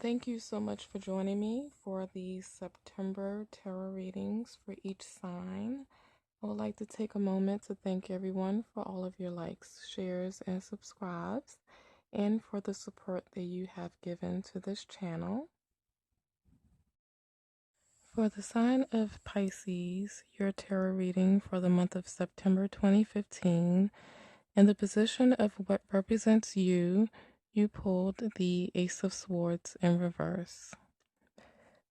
Thank you so much for joining me for the September tarot readings for each sign. I would like to take a moment to thank everyone for all of your likes, shares, and subscribes, and for the support that you have given to this channel. For the sign of Pisces, your tarot reading for the month of September 2015, in the position of what represents you, you pulled the Ace of Swords in reverse.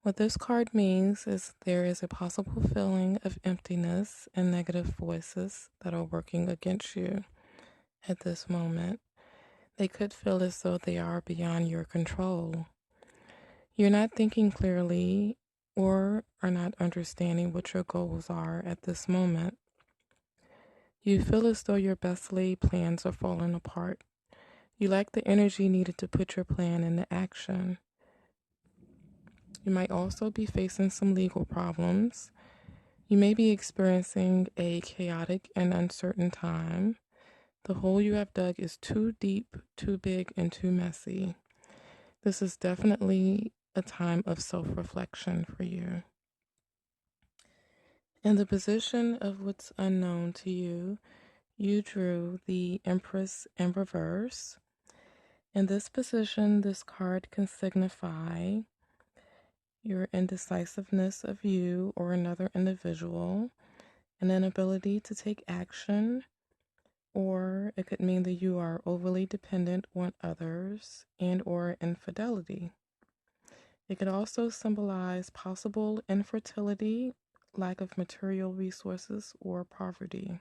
What this card means is there is a possible feeling of emptiness and negative voices that are working against you at this moment. They could feel as though they are beyond your control. You're not thinking clearly or are not understanding what your goals are at this moment. You feel as though your best laid plans are falling apart. You lack the energy needed to put your plan into action. You might also be facing some legal problems. You may be experiencing a chaotic and uncertain time. The hole you have dug is too deep, too big, and too messy. This is definitely a time of self-reflection for you. In the position of what's unknown to you, you drew the Empress in reverse. In this position, this card can signify your indecisiveness of you or another individual, an inability to take action, or it could mean that you are overly dependent on others and or infidelity. It could also symbolize possible infertility, lack of material resources, or poverty.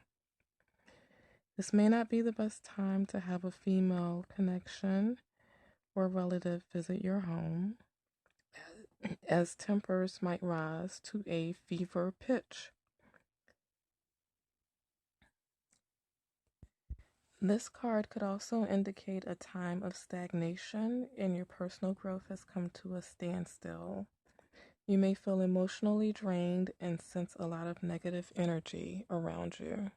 This may not be the best time to have a female connection or relative visit your home, as tempers might rise to a fever pitch. This card could also indicate a time of stagnation and your personal growth has come to a standstill. You may feel emotionally drained and sense a lot of negative energy around you.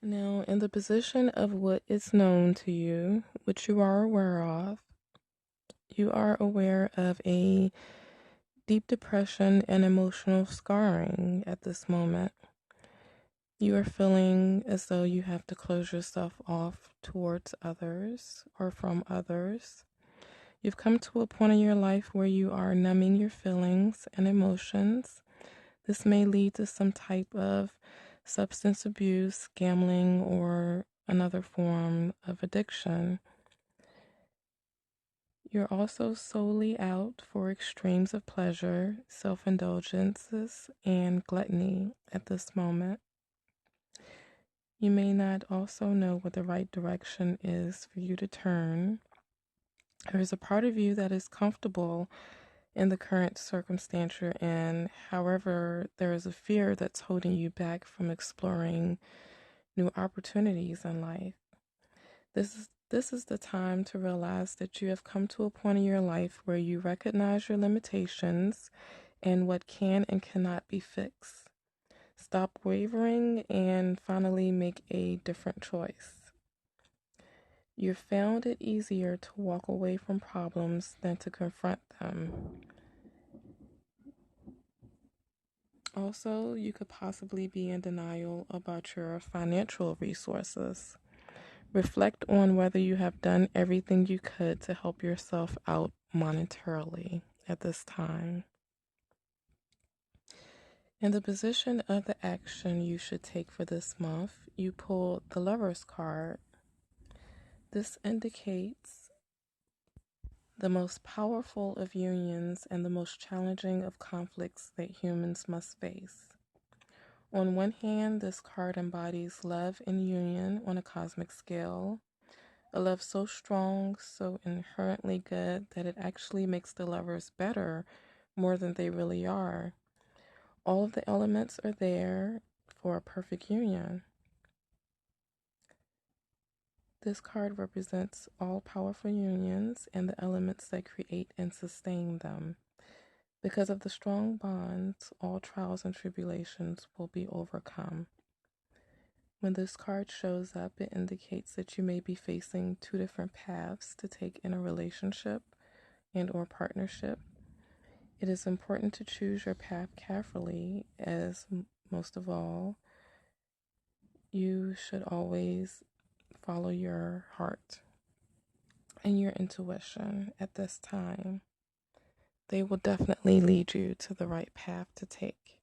Now, in the position of what is known to you, which you are aware of, you are aware of a deep depression and emotional scarring at this moment. You are feeling as though you have to close yourself off towards others or from others. You've come to a point in your life where you are numbing your feelings and emotions. This may lead to some type of substance abuse, gambling, or another form of addiction. You're also solely out for extremes of pleasure, self-indulgences, and gluttony at this moment. You may not also know what the right direction is for you to turn. There is a part of you that is comfortable in the current circumstance you're in. However, there is a fear that's holding you back from exploring new opportunities in life. This is the time to realize that you have come to a point in your life where you recognize your limitations and what can and cannot be fixed. Stop wavering and finally make a different choice. You found it easier to walk away from problems than to confront them. Also, you could possibly be in denial about your financial resources. Reflect on whether you have done everything you could to help yourself out monetarily at this time. In the position of the action you should take for this month, you pull the Lover's card. This indicates the most powerful of unions and the most challenging of conflicts that humans must face. On one hand, this card embodies love and union on a cosmic scale. A love so strong, so inherently good that it actually makes the lovers better more than they really are. All of the elements are there for a perfect union. This card represents all powerful unions and the elements that create and sustain them. Because of the strong bonds, all trials and tribulations will be overcome. When this card shows up, it indicates that you may be facing two different paths to take in a relationship and or partnership. It is important to choose your path carefully, as most of all, you should always follow your heart and your intuition at this time. They will definitely lead you to the right path to take.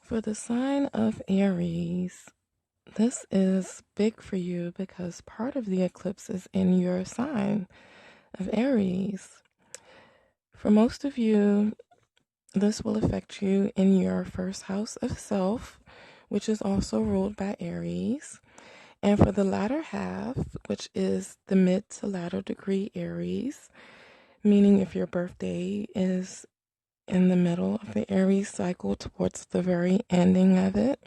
For the sign of Aries, this is big for you because part of the eclipse is in your sign of Aries. For most of you, this will affect you in your first house of self, which is also ruled by Aries. And for the latter half, which is the mid to latter degree Aries, meaning if your birthday is in the middle of the Aries cycle towards the very ending of it,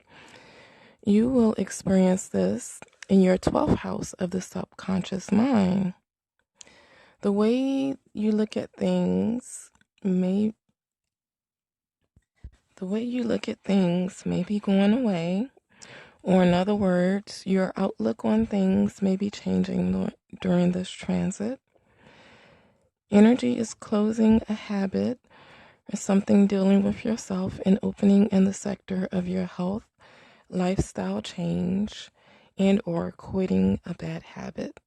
you will experience this in your 12th house of the subconscious mind. The way you look at things may be going away, or in other words, your outlook on things may be changing during this transit. Energy is closing a habit or something dealing with yourself and opening in the sector of your health, lifestyle change, and or quitting a bad habit.